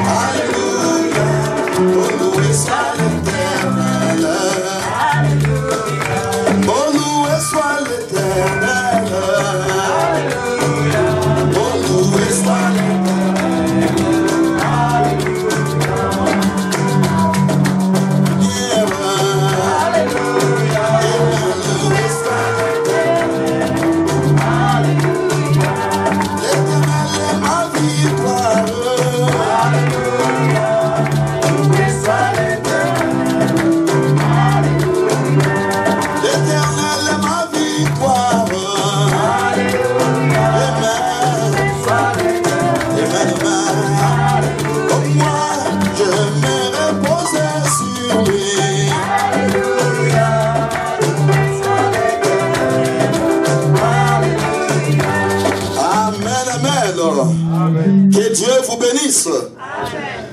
Alléluia. Oh, loué soit l'Éternel. Alléluia. Oh, loué soit l'Éternel. Alléluia. Oh, loué soit l'Éternel. Alléluia. Loué soit l'Éternel. Alléluia. L'Éternel est ma victoire. Alléluia. Loué soit l'Éternel. Alléluia. L'Éternel est ma victoire. Alléluia. Amen. Amen, amen. Comme moi, je me repose sur lui. Alléluia. Loué soit l'Éternel. Alléluia. Amen, amen. Que Dieu vous bénisse.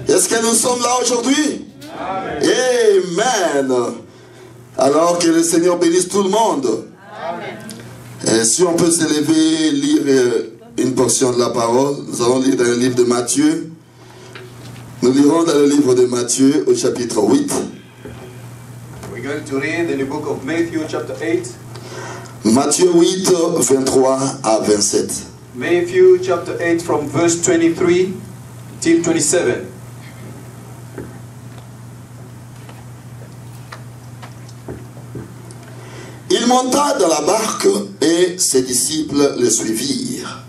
Est-ce que nous sommes là aujourd'hui? Amen. Alors que le Seigneur bénisse tout le monde. Et si on peut s'élever, lire une portion de la parole, nous allons lire dans le livre de Matthieu. Nous lirons dans le livre de Matthieu au chapitre 8. We're going to read in the book of Matthew chapter 8. Matthieu 8, 23 à 27. Matthew chapter 8 from verse 23 till 27. Il monta dans la barque et ses disciples le suivirent.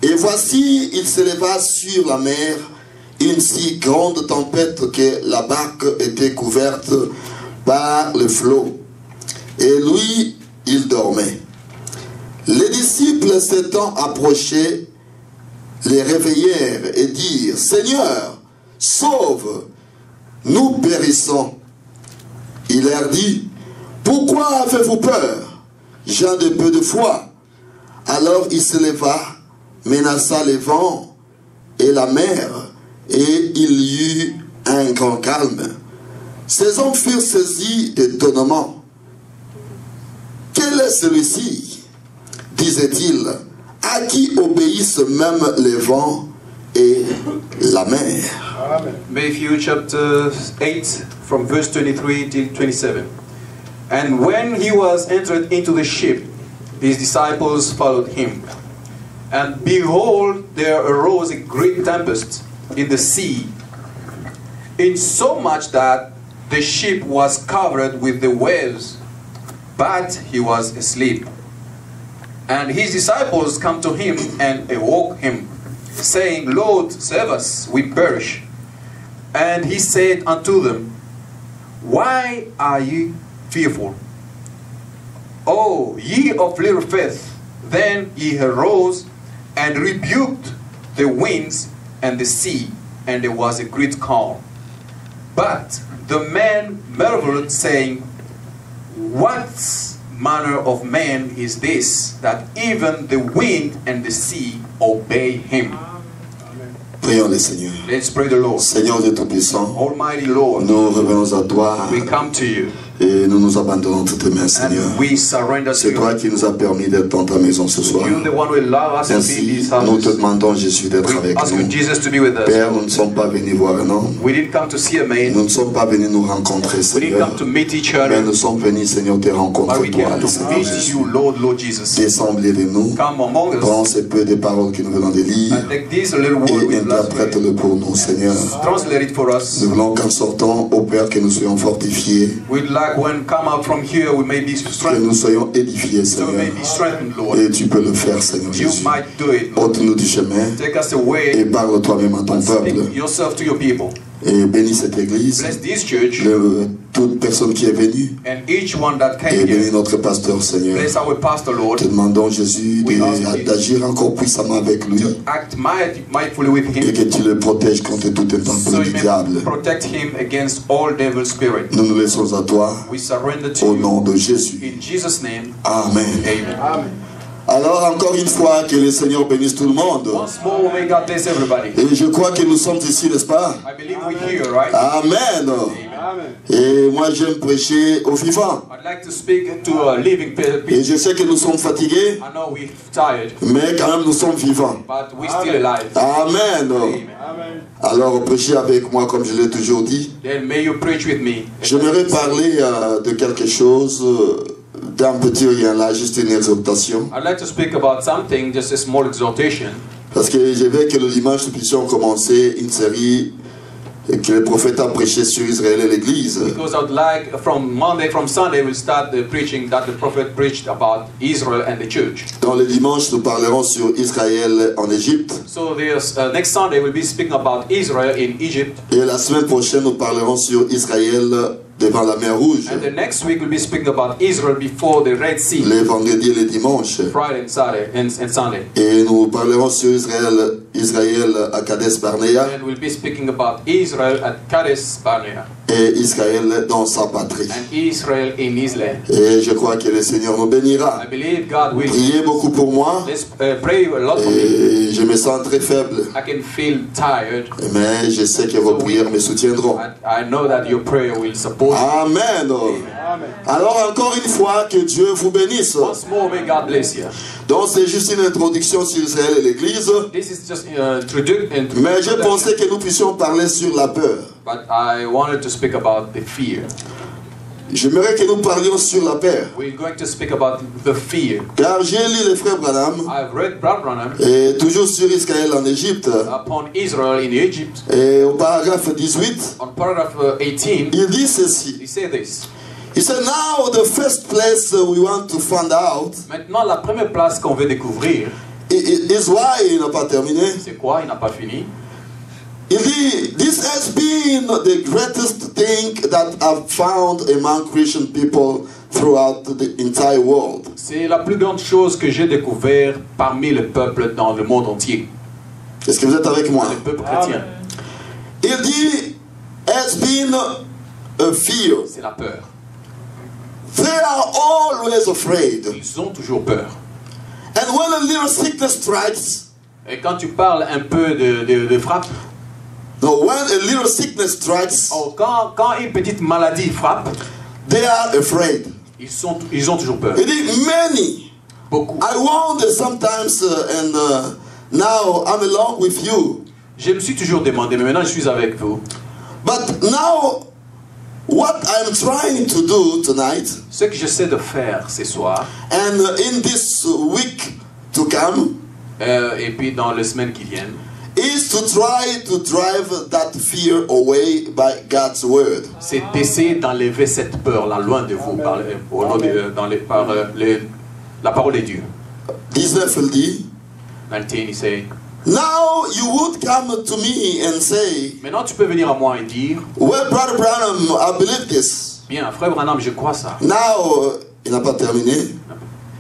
Et voici, il s'éleva sur la mer une si grande tempête que la barque était couverte par le flot. Et lui, il dormait. Les disciples s'étant approchés, les réveillèrent et dirent: Seigneur, sauve, nous périssons. Il leur dit: Pourquoi avez-vous peur, gens de peu de foi? Alors il se leva, menaça les vents et la mer, et il y eut un grand calme. Ces hommes furent saisis d'étonnement. Quel est celui-ci, disait-il, à qui obéissent même les vents et la mer? Amen. Matthew chapter 8 from verse 23 till 27. And when he was entered into the ship, his disciples followed him. And behold, there arose a great tempest in the sea, insomuch that the ship was covered with the waves, but he was asleep. And his disciples come to him and awoke him, saying, Lord, save us, we perish. And he said unto them, Why are ye fearful? O ye of little faith. Then he arose and rebuked the winds and the sea, and there was a great calm. But the men marveled, saying, What manner of man is this, that even the wind and the sea obey him? Prions le Seigneur. Let's pray the Lord. Seigneur Dieu Tout-Puissant, Almighty Lord, nous revenons à toi we come to you et nous nous abandonnons toutes tes mains, Seigneur. and we surrender to C'est toi you. qui nous as permis d'être dans ta maison ce soir. You the one who allow us to be in Ainsi, this nous te house. demandons, Jésus, d'être We avec ask you, nous. Jesus, to be with us. Père, nous ne sommes pas venus voir un homme. We didn't come to see a man. Nous ne sommes pas venus nous rencontrer, We didn't Seigneur. come to meet each Mais other. nous sommes venus, Seigneur, te But rencontrer, we toi, came le to Seigneur meet Jésus. you, Lord Jesus. Descends au milieu de nous. Come among Prends us ces peu de paroles que nous venons de lire and take this little word et with last week. interprète-le pour nous, Seigneur. Translate it for us. Nous voulons qu'en sortant, au Père, que nous soyons fortifiés, We'd like when come out from here, we may be que strengthened. nous soyons édifiés, So we may Seigneur. be strengthened, Lord. Et tu peux le faire, Seigneur You Jésus. might do it, Lord. Ôte-nous du chemin Take us et away parle toi-même à ton and peuple. speak yourself to your people. Et bénis cette église, Bless this church toute personne qui est venue, and each one that et came bénis here. notre pasteur, Seigneur. Bless our pastor, Lord, Te demandons, Jésus, d'agir encore puissamment avec lui to act mindfully with et him, que tu le protèges contre tout so intempérie you du may diable. protect him against all devil spirit. Nous nous laissons à toi We surrender to au you nom de Jésus. in Jesus' name. Amen. Amen. Alors encore une fois, que le Seigneur bénisse tout le monde. Once more, may God bless everybody. Et je crois que nous sommes ici, n'est-ce pas? I believe we're here, right? Amen. Amen. Et moi, j'aime prêcher aux vivants. I'd like to speak to living people. Et je sais que nous sommes fatigués, I know we're tired, mais quand même nous sommes vivants. but we're still alive. Amen. Amen. Alors, prêchez avec moi, comme je l'ai toujours dit. Then may you preach with me. J'aimerais parler de quelque chose, d'un petit rien là, juste une exhortation. I'd like to speak about something, just a small exhortation. Parce que je veux que le dimanche, nous puissions commencer une série que le prophète a prêché sur Israël et l'Église. Because I'd like, from Sunday, we'll start the preaching that the prophet preached about Israel and the church. Dans le dimanche, nous parlerons sur Israël en Égypte. So this next Sunday, we'll be speaking about Israel in Egypt. Et la semaine prochaine, nous parlerons sur Israël devant la mer Rouge. And the next week, we'll be speaking about Israel before the Red Sea. Les vendredis et les dimanches. Friday and Saturday and Sunday. Et nous parlerons sur Israël à Kadesh Barnea. And we'll be speaking about Israel at Kadesh Barnea. Et Israël dans sa patrie. And Israel in his land. Et je crois que le Seigneur nous bénira. I believe God will. Priez beaucoup pour moi. Let's pray a lot for me. Et je me sens très faible. I can feel tired. Mais je sais que vos prières me soutiendront. I know that your prayer will support. Amen. Alors encore une fois, que Dieu vous bénisse. Once more, may God bless you. Donc c'est juste une introduction sur Israël et l'Église. This is just introduction. Mais je pensais que nous puissions parler sur la peur. But I wanted to speak about the fear. J'aimerais que nous parlions sur la peur. We're going to speak about the fear. Car j'ai lu le frère Branham. I've read Brother Branham. Et toujours sur Israël en Égypte. Upon Israel in Egypt. Et au paragraphe 18. On paragraph 18. Il dit ceci. He said this. He said, now the first place we want to find out. Maintenant, la première place qu'on veut découvrir. Is why il n'a pas terminé. C'est quoi? Il n'a pas fini. Il dit, this has been the greatest thing that I've found among Christian people throughout the entire world. C'est la plus grande chose que j'ai découvert parmi le peuple dans le monde entier. Est-ce que vous êtes avec moi? Le peuple chrétien. Il dit, has been a fear. C'est la peur. They are always afraid. Ils ont toujours peur. And when a little sickness strikes, et quand tu parles un peu de frappe, no, when a little sickness strikes, oh, quand une petite maladie frappe, they are afraid. Ils ont toujours peur. Il dit, many. Beaucoup. I wonder sometimes, and now I'm along with you. Je me suis toujours demandé, mais maintenant je suis avec vous. But now, what I'm trying to do tonight, ce que j'essaie de faire ce soir, and in this week to come, et puis dans les semaines qui viennent, is to try to drive that fear away by God's word. C'est d'essayer d'enlever cette peur-là loin de vous par la parole de Dieu. 19 il dit, 19, il say, now you would come to me and say, maintenant tu peux venir à moi et dire, well, Brother Branham, I believe this. Bien, frère Branham, je crois ça. Now, il n'a pas terminé.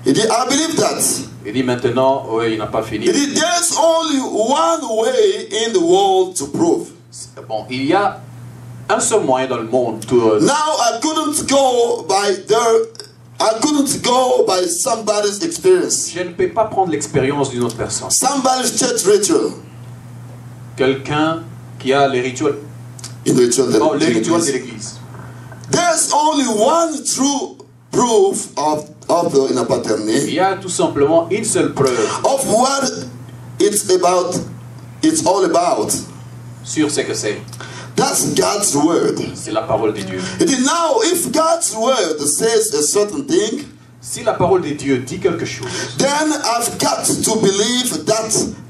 Il dit, I believe that. Il dit maintenant, oui, il n'a pas fini. Il dit, there's only one way in the world to prove. Bon, il y a un seul moyen dans le monde. Now I couldn't go by somebody's experience. Je ne peux pas prendre l'expérience d'une autre personne. Somebody's church ritual. Quelqu'un qui a les rituels. Les rituels de l'église. There's only one true proof of il n'a pas terminé. Il y a tout simplement une seule preuve. Of what it's all about. Sur ce que c'est. That's God's word. C'est la parole de Dieu. It is now, if God's word says a certain thing, si la parole de Dieu dit quelque chose, then I've got to believe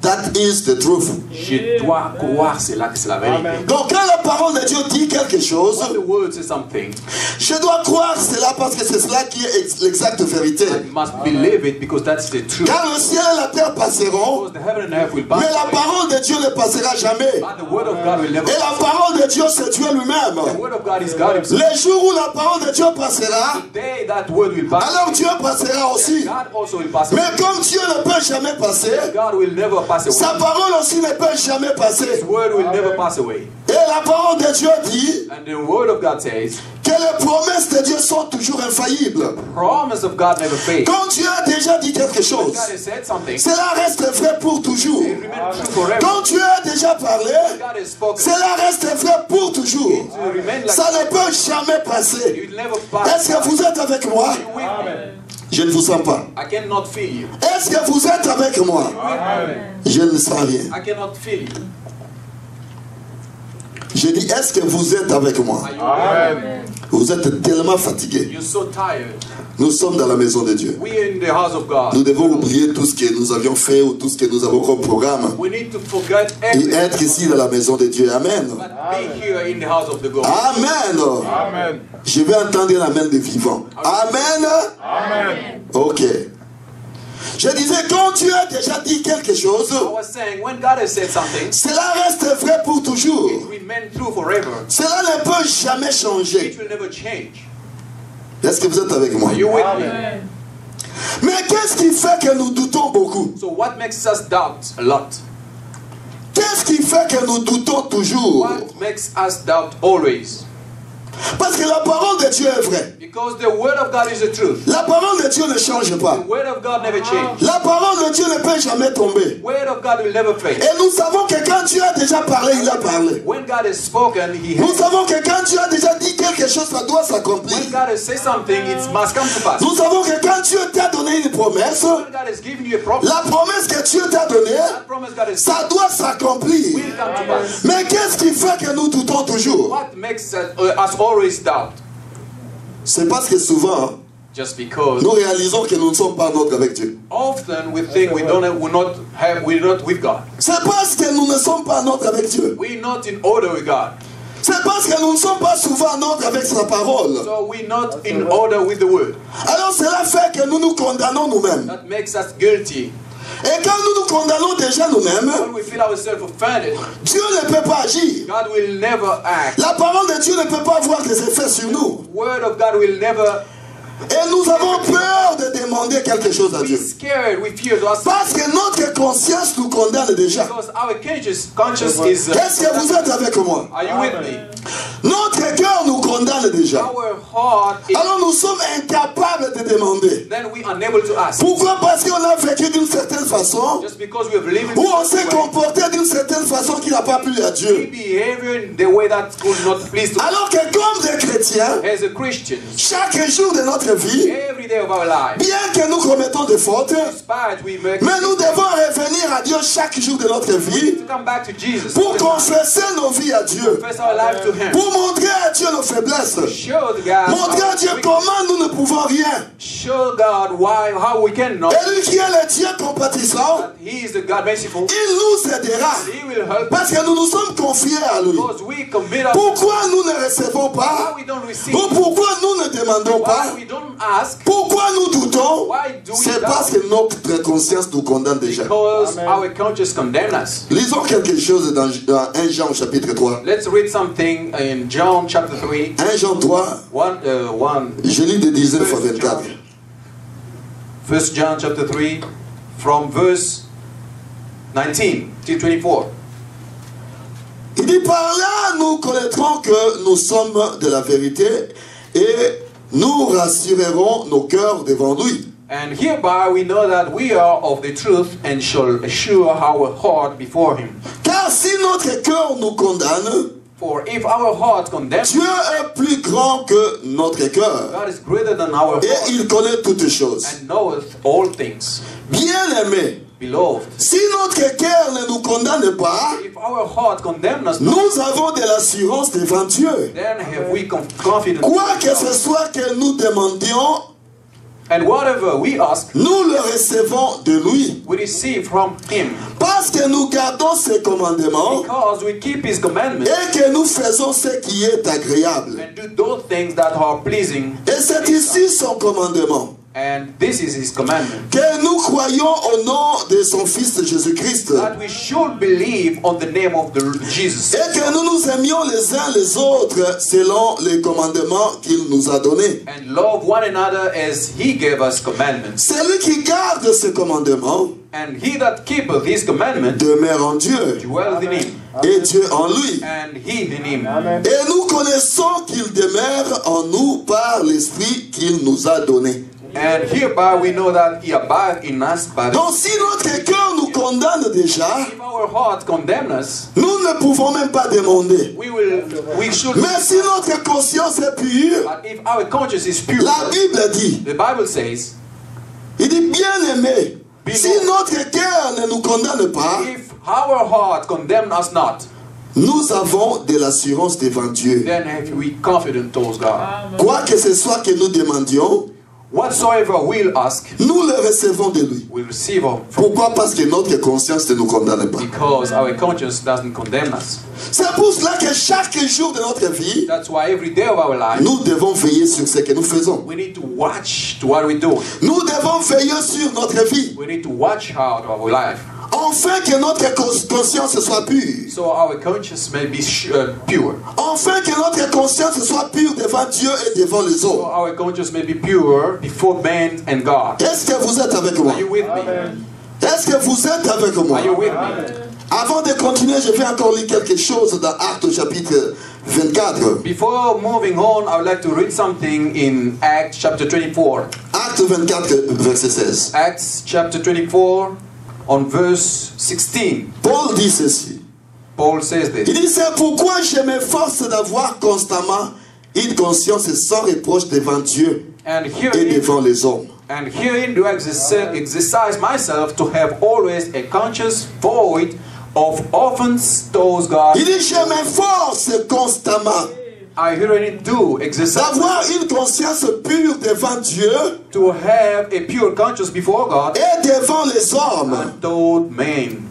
that is the truth. Je dois croire cela que c'est la vérité. Donc quand la parole de Dieu dit quelque chose, when the word says something, je dois croire cela parce que c'est cela qui est l'exacte vérité. I must believe it because that's the truth. Car le ciel et la terre passeront, Because the heaven and earth will pass mais la away, parole de Dieu ne passera jamais. but the word of God will never Et la parole de Dieu, c'est Dieu lui-même. The word of God is God himself. Les jours où la parole de Dieu passera, The day that word will pass, alors Dieu passera aussi. God also will pass away. Mais comme Dieu ne peut jamais passer, God will never pass away. sa parole aussi ne peut jamais passer. His word will never pass away. Et la parole de Dieu dit And the word of God says que les promesses de Dieu sont toujours infaillibles. Promise of God never fades. Quand Dieu a déjà dit quelque When chose, God has said something, cela reste vrai pour toujours. it remains true forever. Quand Dieu a déjà parlé, God has spoken. cela reste vrai pour toujours. It will remain like Ça ne peut jamais passer. it will never pass. Est-ce que vous êtes avec moi? Are you with me? Je ne vous sens pas. I cannot feel you. Est-ce que vous êtes avec moi? Je ne sens rien. I cannot feel you. Je dis, est-ce que vous êtes avec moi? Are you with me? Vous êtes tellement fatigué. You're so tired. Nous sommes dans la maison de Dieu. We are in the house of God. Nous devons oublier tout ce que nous avions fait ou tout ce que nous avons comme programme We need to forget et everything. être ici dans la maison de Dieu. Amen. But be here in the house of the God. Amen. Amen. Je vais entendre l'amen des vivants. Amen. Amen. Ok. Je disais, quand Dieu a déjà dit quelque chose, I was saying, when God has said something, cela reste vrai pour toujours. it remains true forever. Cela ne peut jamais It changer. will never change. Est-ce que vous êtes avec moi? Are you with me? Mais qu'est-ce qui fait que nous doutons beaucoup? So what makes us doubt a lot? Qu'est-ce qui fait que nous doutons toujours? What makes us doubt always? Parce que la parole de Dieu est vraie. Because the word of God is the truth. La parole de Dieu ne change pas. The word of God never changes. La parole de Dieu ne peut jamais tomber. The word of God will never fade. Et nous savons que quand Dieu a déjà parlé, il a parlé. When God has spoken, He Nous has. savons que quand Dieu a déjà dit quelque chose, ça doit s'accomplir. When God has said something, it must come to pass. Nous savons que quand Dieu t'a donné une promesse, When God has given you a promise, la promesse que Dieu t'a donnée, that promise God has ça doit s'accomplir. will come to pass. Mais qu'est-ce qui fait que nous doutons toujours? What makes us always doubt? C'est parce que souvent, Just because nous réalisons que nous ne sommes pas en ordre avec Dieu. often we think we're not with God. C'est parce que nous ne sommes pas en ordre avec Dieu. We're not in order with God. C'est parce que nous ne sommes pas souvent en ordre avec sa parole. So we're not in order with the word. Alors cela fait que nous nous condamnons nous-mêmes. That makes us guilty. Et quand nous nous condamnons déjà nous-mêmes, When we feel ourselves offended, Dieu ne peut pas agir. God will never act. La parole de Dieu ne peut pas avoir des effets sur nous. Word of God will never Et nous avons peur de demander quelque chose à be Dieu. scared. We fear to ask Parce que notre conscience nous condamne déjà. because our conscience is. Est-ce que vous êtes avec moi? Are you with me? Notre cœur nous condamne déjà. Our heart is. Alors nous sommes incapables de demander. Then we are unable to ask. Pourquoi? Parce qu'on a vécu d'une certaine façon, Just because we have lived ou on in s'est such a way, comporté d'une certaine façon qui n'a pas plu à we Dieu. behavior in the way that could not please to Alors que comme des chrétiens, as a Christian. chaque jour de notre vie, Every day of our life, bien que nous commettons des fautes, despite we make mais nous devons revenir à Dieu chaque jour de notre vie to come back to Jesus, pour confesser nos vies à Dieu, confess our life to Him, pour montrer à Dieu nos faiblesses, show the God, montrer à Dieu comment nous ne pouvons rien. show God how we cannot. Et lui qui est le Dieu compatissant, That He is the God merciful. il nous aidera He will help us parce que nous nous sommes confiés à lui. because we commit our. Pourquoi nous ne recevons pas? Why we don't receive? Ou pourquoi nous ne demandons pas? Why we don't ask? Pourquoi nous doutons? Why do we C'est parce doubt? que notre conscience nous condamne déjà. Because our conscience condemn us. Lisons quelque chose dans 1 Jean au chapitre 3. Let's read something in John chapter 3, 1 Jean 3, 1 je lis de 19 à 24. 1 John chapter 3 from verse 19 to 24. Il dit, par là nous connaîtrons que nous sommes de la vérité et nous rassurerons nos cœurs devant lui. And hereby we know that we are of the truth and shall assure our heart before Him. Car si notre cœur nous condamne, For if our heart condemns, Dieu est plus grand que notre cœur God is greater than our et heart il connaît toutes choses. and knoweth all things. Bien-aimés, Beloved, si notre cœur ne nous condamne pas, if our heart condemns us not, nous avons de l'assurance devant Dieu. then have we confidence. Quoi que ce soit que nous demandions, And whatever we ask, nous le recevons de lui. we receive from Him. Parce que nous gardons ses commandements Because we keep His commandments et que nous faisons ce qui est agréable. and do those things that are pleasing. Et c'est ici son commandement. And this is his commandment. Que nous croyons au nom de son Fils Jésus-Christ. That we should believe on the name of Jesus. Et que nous nous aimions les uns les autres selon les commandements qu'il nous a donnés. And love one another as he gave us commandments. Celui qui garde ces commandements And he that keepeth his commandments demeure en Dieu. dwelleth in him. Et Dieu en lui. And he in him. Et nous connaissons qu'il demeure en nous par l'Esprit qu'il nous a donné. And hereby we know that he abides in us by the Donc si notre cœur nous condamne déjà, If our heart condemn us, nous ne pouvons même pas demander. we should. Mais si notre conscience est pure, But if our conscience is pure, la Bible dit, the Bible says, il dit bien aimé, si notre cœur ne nous condamne pas, if our heart condemn us not, nous avons de l'assurance devant Dieu. then have we confident towards God. Quoi que ce soit que nous demandions, Whatsoever we'll ask, nous le recevons de lui. we'll receive from Pourquoi? Parce que notre conscience ne nous condamne pas. because our conscience doesn't condemn us. C'est pour cela que chaque jour de notre vie, That's why every day of our life, nous devons veiller sur ce que nous faisons. we need to watch to what we do. Nous devons veiller sur notre vie, We need to watch out of our life, afin que notre conscience soit pure. so our conscience may be pure. Afin que notre conscience soit pure devant Dieu et devant les So autres. our conscience may be pure before man and God. Est-ce que vous êtes avec moi? Are you with me? Est-ce que vous êtes avec moi? Are you with me? Avant de continuer, je vais encore lire quelque chose dans Actes chapitre 24. Before moving on, I would like to read something in Acts chapter 24. Acte 24, verset 16. Acts chapter 24 on verse 16. Paul dit ceci. Paul says Il this. dit, c'est pourquoi je m'efforce d'avoir constamment une conscience sans reproche devant Dieu And et herein, devant les hommes. and herein do I exercise myself to have always a conscience void of offense towards God. Il dit, je m'efforce constamment I herein do exercise d'avoir une conscience pure devant Dieu to have a pure conscience before God et devant les hommes. and toward men.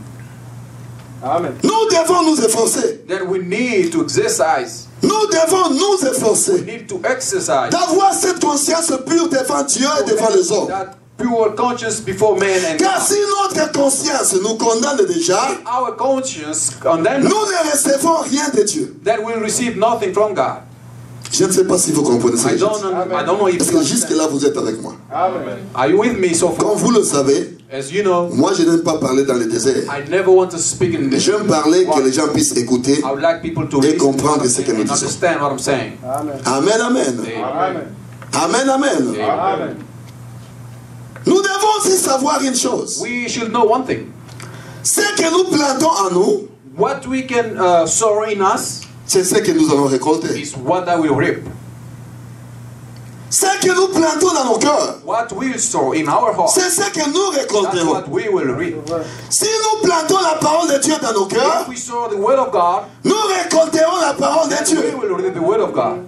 Amen. Nous devons nous efforcer. Then we need to exercise. Nous devons nous We efforcer need to exercise d'avoir cette conscience pure devant Dieu et devant les hommes. that pure conscience before men and Car God. si notre conscience nous condamne déjà, Our conscience condemns nous ne recevons rien de Dieu. that we'll receive nothing from God. Je ne sais pas si vous comprenez ce que I je dis. don't know if Parce que jusque-là, vous êtes avec moi. Amen. Are you with me so far? Comme vous le savez, As you know, moi je n'aime pas parler dans le désert. I never want to speak in this. J'aime parler que les gens puissent écouter. I would like people to Et listen comprendre to ce que nous and disons. understand what I'm saying. Amen. Amen, amen. Amen. Amen, amen. Amen. Nous devons aussi savoir une chose. We should know one thing. Ce que nous plantons en nous, What we can sow in us c'est ce que nous allons récolter. is what I will reap. Ce que nous plantons dans nos cœurs, What we sow in our heart, c'est ce que nous that's récolterons. what we will reap. Si nous plantons la parole de Dieu dans nos cœurs, If we sow the word of God, nous récolterons la parole de then Dieu. we will reap the word of God.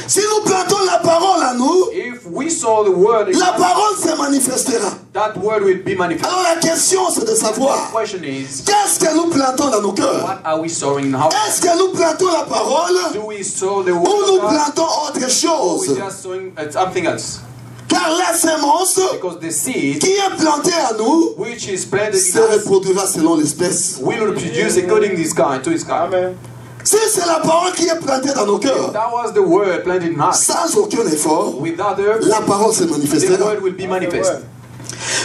Si nous plantons la parole en nous, If we sow the word in la us, parole se manifestera. that word will be manifested. Alors la question c'est de The savoir, question is, qu'est-ce que nous plantons dans nos cœurs? what are we sowing in our heart? Est-ce que nous plantons la parole Do we sow the ou word nous of God, plantons autre or chose? we just sowing something else? Car la sémence Because the seed qui est plantée en nous which is planted se in us reproduira selon l'espèce. will produce according to this kind, to his kind. Amen. Si c'est la parole qui est plantée dans nos cœurs, That was the word planted in us. sans aucun effort, Without the la parole se the manifestera. word will be manifest.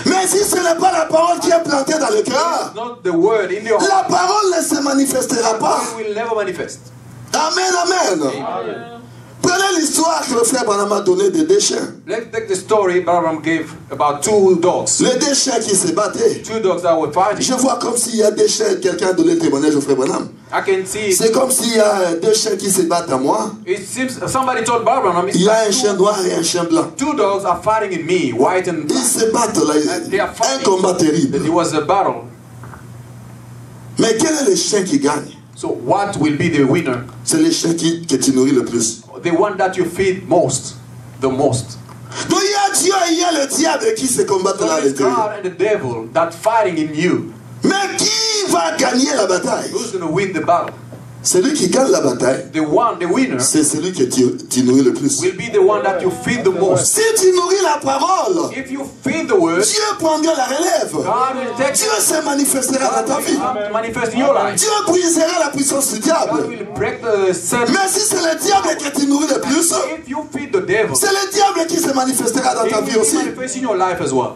Mais si ce n'est pas la parole qui est plantée dans le cœur, Not the word in your la heart. parole ne se manifestera The pas. word will never manifest. Amen, amen. Amen. Prenez l'histoire que le frère Branham a donnée des deux chiens. Let's take the story Balaam gave about two dogs. Les deux chiens qui se battaient. Two dogs that were fighting. Je vois comme s'il y a deux chiens, quelqu'un a donné le témoignage au frère Branham. I can see C'est comme s'il y a deux chiens qui se battent à moi. it seems somebody told Balaam Il y a un chien noir et un chien blanc. two dogs are fighting in me, white and Ils se battent là. they are Un fighting. combat terrible. It was a battle. Mais quel est le chien qui gagne? So what will be the winner? C'est le chien que tu nourris le plus. The one that you feed most, the most. Donc il y a Dieu et il y a le diable qui se combattent là à There is l'intérieur. God and the devil that fighting in you. Mais qui va gagner la bataille? Who's going to win the battle? Celui qui gagne la bataille, the winner, c'est celui que tu nourris le plus. will be the one that you feed the most. Si tu nourris la parole, If you feed the word, Dieu prendra la relève. God will take Dieu se manifestera dans ta vie. to manifest in your life. Dieu brisera la puissance du God diable. will break the serpent. Mais si c'est le diable que tu nourris le plus, If you feed the devil, c'est le diable qui se manifestera dans he ta vie will aussi. manifest in your life as well.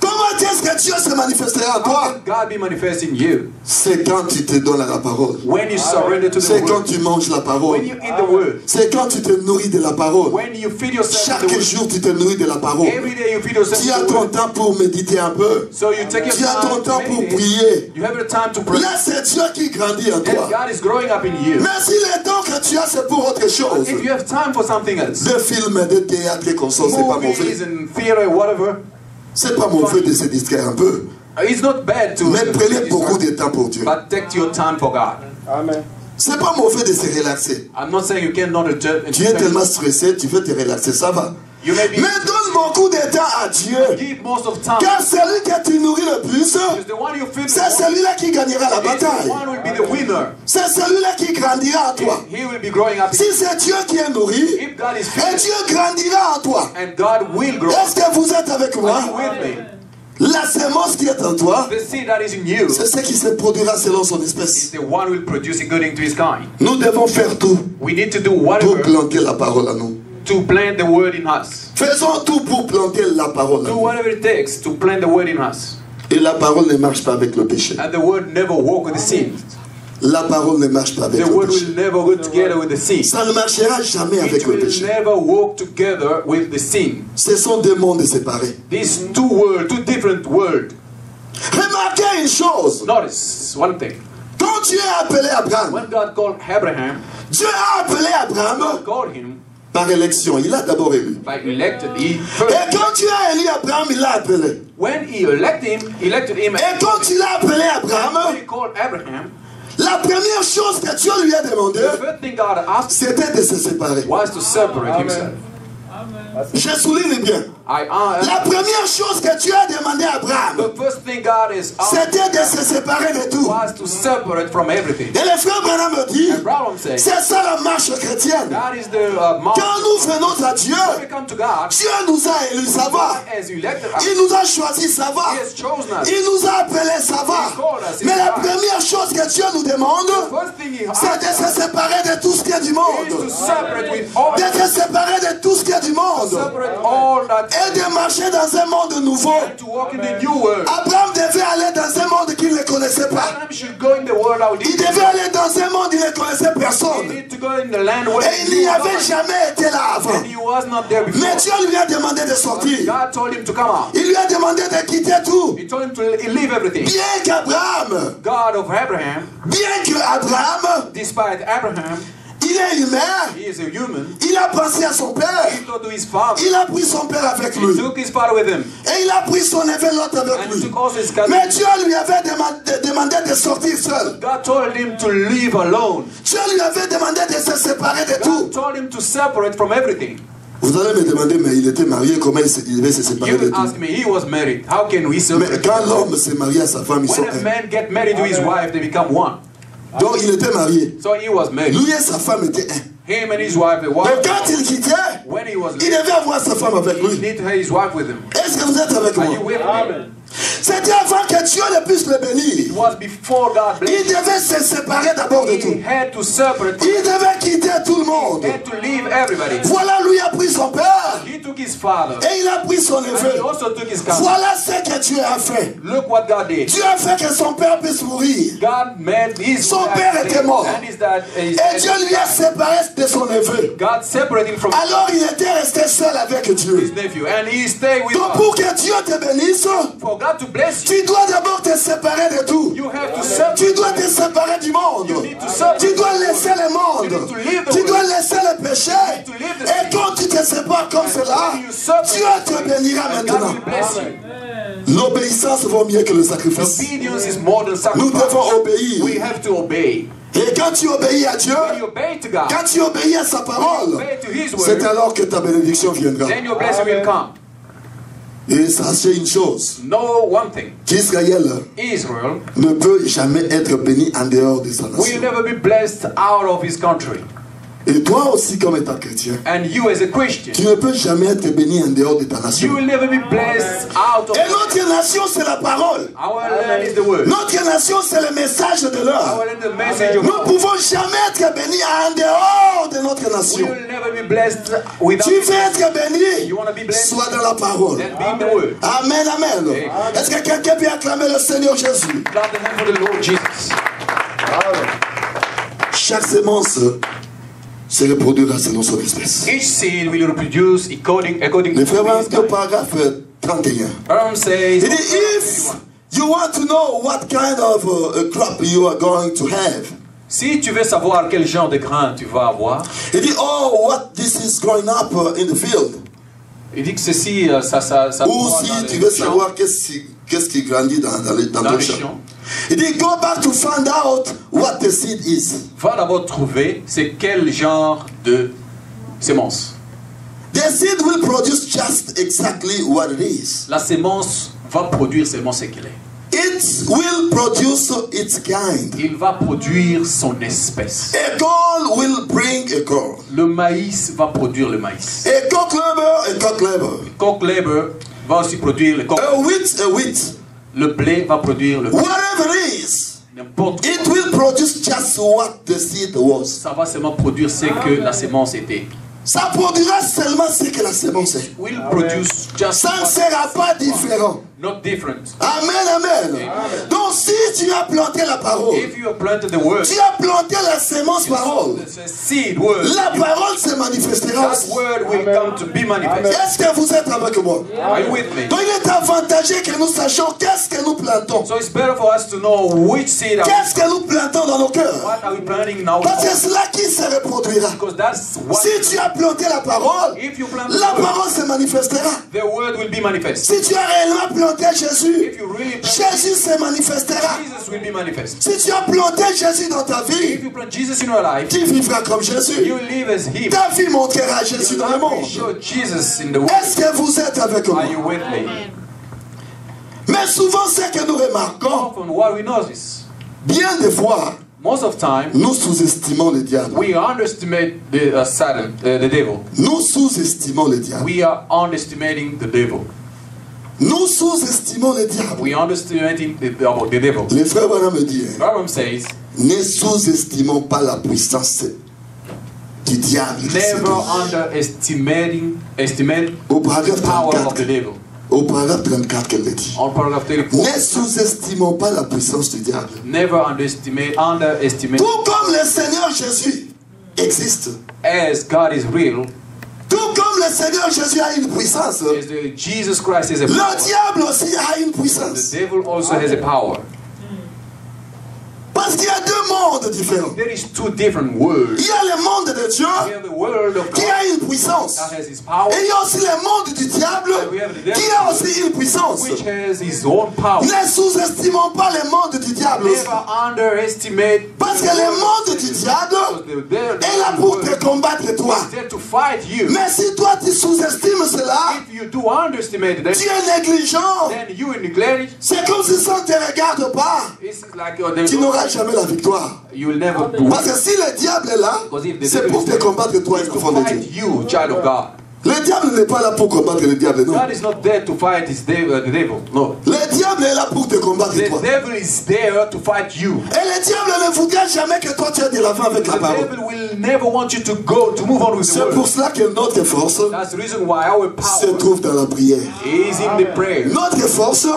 Comment est-ce que Dieu se manifestera en How toi? can God be manifest in you? C'est quand tu te donnes à la parole. When you surrender to the C'est quand word. tu manges la parole. When you eat the word. C'est quand tu te nourris de la parole. When you feed yourself Chaque with the word. jour, tu te nourris de la parole. Every day you feed yourself Tu as with the ton word. temps pour méditer un peu. So you take your Tu as ton time to temps pour meditate. prier. You have your time to pray. Là, c'est Dieu qui grandit en And toi. God is growing up in you. Mais si le temps que tu as, c'est pour autre chose. If you have time for something else, De films, de théâtre et consorts, c'est pas mauvais. movies and theater, whatever, C'est pas mauvais de se distraire un peu. it's not bad to Mais prenez to beaucoup distract, de temps pour Dieu. but take your time for God. Amen. C'est pas mauvais de se relaxer. I'm not saying you cannot Tu es tellement stressé, tu veux te relaxer, ça va. You may be Mais donne beaucoup de temps à Dieu. give most of time. Car celui que tu nourris le plus, Is the one you feed the c'est most. celui-là qui gagnera la Is the bataille. one will be the winner. C'est celui-là qui grandira en toi. He will be growing up. Si c'est Dieu qui est nourri, If God is et feeding, Dieu grandira en toi. and God will grow. Est-ce que vous êtes avec Are moi? you with me? La sémence qui est en toi, The seed that is in you c'est ce qui se produira selon son is espèce. the one who will produce according to his kind. Nous devons faire tout We need to do pour whatever planter la parole à nous. to plant the word in us. Faisons tout pour planter la parole à Do nous. whatever it takes to plant the word in us. Et la parole ne marche pas avec le péché. And the word never walk with the sin. La parole ne marche pas avec The le word péché. will never go together with the sin. Ça ne marchera jamais avec It le will péché. never walk together with the sin. Ce sont deux mondes séparés. These two worlds, two different worlds. Remarquez une chose. Notice one thing. Quand Dieu a appelé Abraham, When God called Abraham, Dieu a appelé Abraham God called him par élection. Il a d'abord élu. by elected. He first, Et quand Dieu a élu Abraham, il l'a appelé. when he elected him, Et quand il a appelé when Abraham, he called Abraham, la première chose que Dieu lui a demandé, the first thing God asked c'était de se séparer. was to separate Amen. himself. Je souligne bien. La première chose que Dieu a demandé à Abraham, the first thing God is asked c'était de se séparer de tout. was to separate from everything. Et le frère Branham me dit, And Brother says c'est ça la marche chrétienne. that is the mark. Quand nous venons à Dieu, When we come to God, Dieu nous a élus, ça va. God has elected us. Il nous a choisi, ça va. He has chosen us. Il nous a appelés, ça va. Mais la première chose que Dieu nous demande, The first thing He c'est de asks se séparer de tout ce qui est du is to monde. separate with all, De se séparer de tout ce qui est du monde. separate all that, Et de marcher dans un monde nouveau. and to walk in the new world. Abraham devait aller dans un monde qu'il ne connaissait pas. Abraham should go in the world out. Il devait aller dans un monde où il ne connaissait He personne. need to go in the land where Et il n'y avait jamais été là avant. and he was not there before. Mais Dieu lui a demandé de sortir. God told him to come out. Il lui a demandé de quitter tout. He told him to leave everything. Bien qu'Abraham, God of Abraham, despite Abraham, il est humain, he is a human. il a pensé à son père. He thought to his father. Il a pris son père avec He lui. took his father with him. Et il a pris son neveu l'autre avec And he lui. took also his cousin. Mais Dieu lui avait demandé de sortir seul. God told him to leave alone. Dieu lui avait demandé de se séparer de tout. God told him to separate from everything. Vous allez me demander, mais il était marié, comment il devait se séparer You de tout? ask me, he was married. How can we Mais separate? quand l'homme s'est marié à sa femme, ils sont When a un. man get married to his wife, they become one. Donc il était marié. So he was married. Lui et sa femme étaient un. Him and his wife, they Donc were. quand il quittait, When he was il devait avoir sa femme avec he lui. need to have his wife with him. Est-ce que vous êtes avec Are moi? you with me? Amen. C'était avant que Dieu ne puisse le bénir. It was before God Il blessed him. devait se séparer d'abord de tout. He had to separate. Il devait quitter tout le monde. He had to leave everybody. Voilà, lui a pris son père He took his father. et il a pris son And he neveu. also took his cousin. Voilà ce que Dieu a fait. Look what God did. Dieu a fait que son père puisse mourir. God made his Son dad père dead, était mort. and his dad, Et Dieu lui a séparé de son neveu. God separated him from Alors il était resté seul avec his Dieu. nephew, and he stayed with Donc God. pour que Dieu te bénisse, For God to bless you, tu dois d'abord te séparer de tout. you have to separate. Tu dois te séparer du monde. You need to separate. Tu dois laisser le monde. You need to leave the Tu dois world. laisser le péché. need to leave the Et quand tu te sépares comme cela, When you separate, Dieu te bénira and God maintenant. will bless you. L'obéissance vaut mieux que le sacrifice. Obedience is more than Nous sacrifice. devons obéir. We have to obey. Et quand tu obéis à Dieu, When you obey to God, quand tu obéis à sa parole, obey to His c'est word, alors que ta bénédiction viendra. then your blessing will come. Et sachez une chose, Know one thing. qu'Israël Israel ne peut jamais être béni en dehors de sa will nation. never be blessed out of his country. Et toi aussi, comme étant chrétien, And you as a Christian, tu ne peux jamais être béni en dehors de ta you nation. will never be blessed out of Et notre nation, c'est la parole. our land is the word. Notre nation, c'est le message de l'heure. Our land is the message of Nous ne God. pouvons jamais être bénis en dehors de notre We nation. will never be blessed without Tu veux être béni, You want to be blessed? sois dans la parole. Then be in the word. Amen, amen. Est-ce que quelqu'un peut acclamer le Seigneur Jésus? Clap the hand for the Lord Jesus. Chaque sémence se reproduira selon son espèce. Each seed will reproduce according Le to frère va his au kind. paragraphe 31. Abraham says, Il dit, if you want to know what kind of a crop you are going to have, si tu veux savoir quel genre de grain tu vas avoir, il dit, oh, what this is growing up in the field. il dit que ceci, ça Ou pousse si dans tu les veux champs, savoir qu'est-ce qui grandit dans dans ton les champ. champs. Il dit, go back to find out what the seed is. Va d'abord trouver c'est quel genre de sémence. The seed will produce just exactly what it is. La sémence va produire seulement ce qu'elle est. It will produce its kind. Il va produire son espèce. A corn will bring a corn. Le maïs va produire le maïs. A cock labor, a cock labor. Coq labor va aussi produire le coq. A wheat. Le blé va produire le blé. Whatever it is, N'importe it quoi. will produce just what the seed was. Ça va seulement produire ce que la sémence était. Ça produira seulement ce que la sémence est. Will produce just Ça ne what- sera pas différent. not different. Amen, amen. Donc si tu as planté la parole, If you have planted the word, tu as planté la sémence parole, the seed word, la parole se manifestera that aussi. word will come to be manifest. Est-ce que vous êtes avec moi? Are you with me? Donc il est avantageux que nous sachions qu'est-ce que nous plantons. So it's better for us to know which seed are Qu'est-ce que nous plantons dans nos cœurs? what are we planting now. Parce que c'est cela qui se reproduira. Because that's what Si tu as planté la parole, if you plant la the word, parole se manifestera. the word will be manifest. Si tu as réellement planté Jésus, If you really plant Jésus se manifestera. Jesus will be manifest. Si tu as planté Jésus dans ta If vie, you plant Jesus in your life, tu vivras comme Jésus. you will live as him. Ta vie montrera Jésus dans le You will monde. show Jesus in the world. Est-ce que vous êtes avec moi? Are you with me? Mais souvent, ce que nous remarquons, Often what we notice, bien des fois, most of time, nous sous-estimons le diable. we underestimate the Satan, the devil. Nous sous-estimons le diable. We are underestimating the devil. Nous sous-estimons le diable. We underestimating about the devil. Les frères Branham me disent, Bible says, ne sous-estimons pas la puissance du diable. never estimate Au paragraphe the power of 34, the devil. au paragraphe 34 qu'elle le dit. On paragraph 34, Ne sous-estimons pas la puissance du diable. never underestimate Tout comme le Seigneur Jésus existe, as God is real, tout comme le Seigneur Jésus a une puissance, as the Jesus Christ is a le power. diable aussi a une The puissance. devil also has a power. Parce qu'il y a deux mondes différents. There is two different worlds. Il y a le monde de Dieu We have the world of qui God a une puissance. that has his power, Et il y a aussi le monde du diable qui a aussi une puissance. which has his own power. Ne sous-estimons pas le monde du diable aussi. Never underestimate Parce que le monde du diable est là pour te combattre toi. is there to fight you. Mais si toi tu sous-estimes cela, If you do underestimate that, tu es négligent. then you neglect it. C'est comme si ça ne te regarde pas. It's like Tu n'auras jamais la victoire. you will never do Parce que si le diable est là, c'est pour te combattre toi, to enfant de Dieu. fight you, child of God. Le diable n'est pas là pour combattre le diable, non. God is not there to fight the devil. No. Le diable est là pour te combattre The toi. devil is there to fight you. Et le diable ne voudra jamais que toi tu ailles de l'avant avec la The parole. devil will never want you to move on with the C'est pour word. cela que notre force That's the reason why our se power trouve dans la prière. is in the prayer. Notre force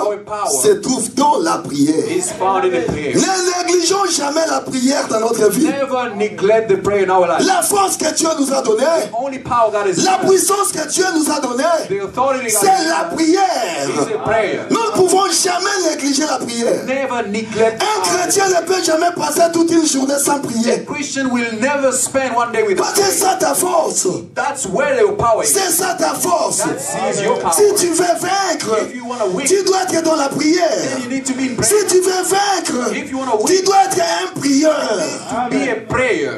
se trouve dans la prière. Is found in the prayer. Ne négligeons jamais la prière dans notre vie. Never neglect the prayer in our life. La force que Dieu nous a donnée, Only power God is la puissance que Dieu nous a donnée, the authority God c'est la is prière. a prayer. Nous ne pouvons jamais négliger la prière. Never neglect Un power. chrétien ne peut jamais passer toute une journée sans A prier. Christian will never spend one day without Parce que c'est ça ta force. That's where your power is. C'est ça ta force. That is your power. Si tu veux vaincre, If you want to win, tu dois être dans la then prière. you need to be in prayer. Si tu veux vaincre, If you want to tu win, dois être un prieur. be a prayer.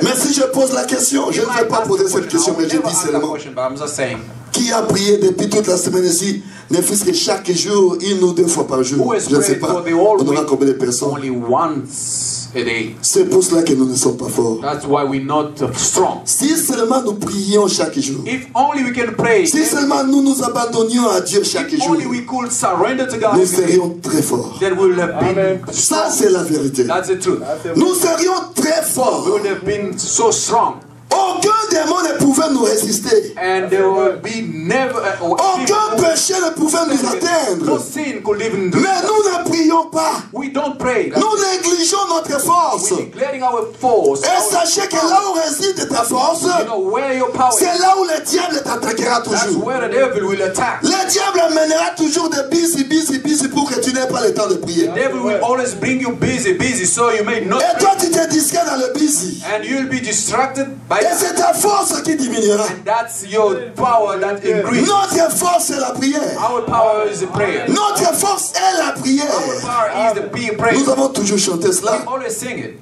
Mais si je pose la question, je ne vais pas poser cette question, mais je dis seulement, But I'm just saying, qui a prié depuis toute la semaine ici Ne fût-ce que chaque jour, 1 ou 2 fois par jour. Who has Je ne sais prayed pas. for the whole On aura week combien de personnes? only once a day? C'est pour cela que nous ne sommes pas forts. That's why we're not strong. Si seulement nous prions chaque jour. If only we can pray. Si seulement nous nous abandonnions à Dieu chaque If jour. only we could surrender to God, Nous serions très forts. then we would have been Ça, strong. c'est la vérité. That's the truth. Nous serions très We forts. would have been so strong. Aucun démon ne pouvait nous résister. And there will be never Aucun péché ne pouvait nous no atteindre. sin could even do. Mais nous ne prions pas. We don't pray. Nous négligeons notre force. We're declaring our force. Et sachez que là où réside ta force, You know where your power is. c'est là où le diable t'attaquera That's toujours. where the devil will attack. Le diable amènera toujours des bis pour que tu n'aies pas le temps de prier. The devil will always bring you busy, so you may not Et pray. toi, tu te distrais dans le busy. And you'll be distracted by Et that. c'est ta force qui diminuera. And that's your power that increases. Notre force est la prière. Our power is the prayer. Notre force est la Our prière. power is the prayer. Nous avons toujours chanté We cela. always sing it.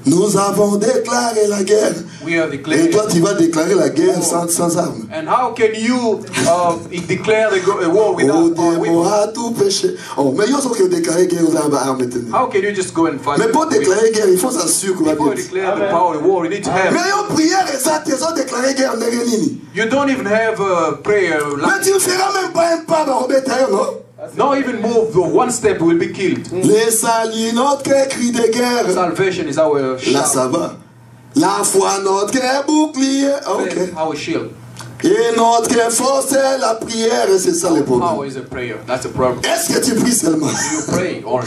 Nous avons déclaré la guerre. We have Et declared toi, it. tu vas déclarer la guerre sans armes. And how can you declare the war Oh, without démon weapons? a tout péché. Oh, mais il y a aussi que déclarer guerre aux armes maintenant. How can you just go and fight? Mais pour déclarer guerre, il faut s'assurer qu'on va Before you bien. declare the power of the war, you need to Mais have. yon prière exacte, ils ont déclaré guerre ndenge nini. You don't even have a prayer. Mais tu ne feras même pas un pas dans Robert Taillon, non? Not even move one step, will be killed. Les saluts, notre cri de guerre. Salvation is our Là, shout. ça va. La foi, notre bouclier. Ok. Faith, our shield. Et notre force est la prière, et c'est ça le Power problème. is a prayer. That's the problem. Est-ce que tu pries seulement? You pray only.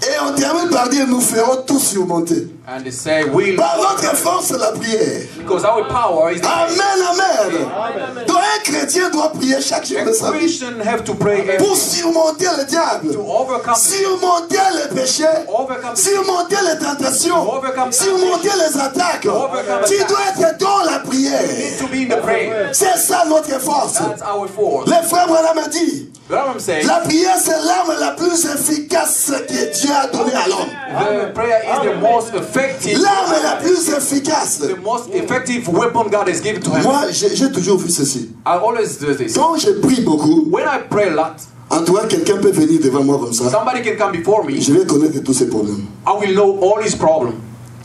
Et on termine par dire, nous ferons tout surmonter. And they say, will. Par notre force, la prière. Because our power is the Amen, amen. Donc un chrétien doit prier chaque jour de sa vie Christian have to pray every pour surmonter le diable, to overcome surmonter les péchés, overcome surmonter les tentations, Overcome surmonter les attaques. Overcome Tu dois être dans la need prière. to be in the prayer. C'est ça notre force. That's our force. Le frère Branham a dit, What I'm saying, la prière c'est l'arme la plus efficace que Dieu a donnée à l'homme. the prayer is the most effective, L'arme la plus efficace. the most effective weapon God has given to him. Moi, j'ai toujours vu ceci. I always do this. Quand je prie beaucoup, When I pray a lot, en tout cas, quelqu'un peut venir devant moi comme ça. somebody can come before me. Je vais connaître tous ces problèmes. I will know all his problems.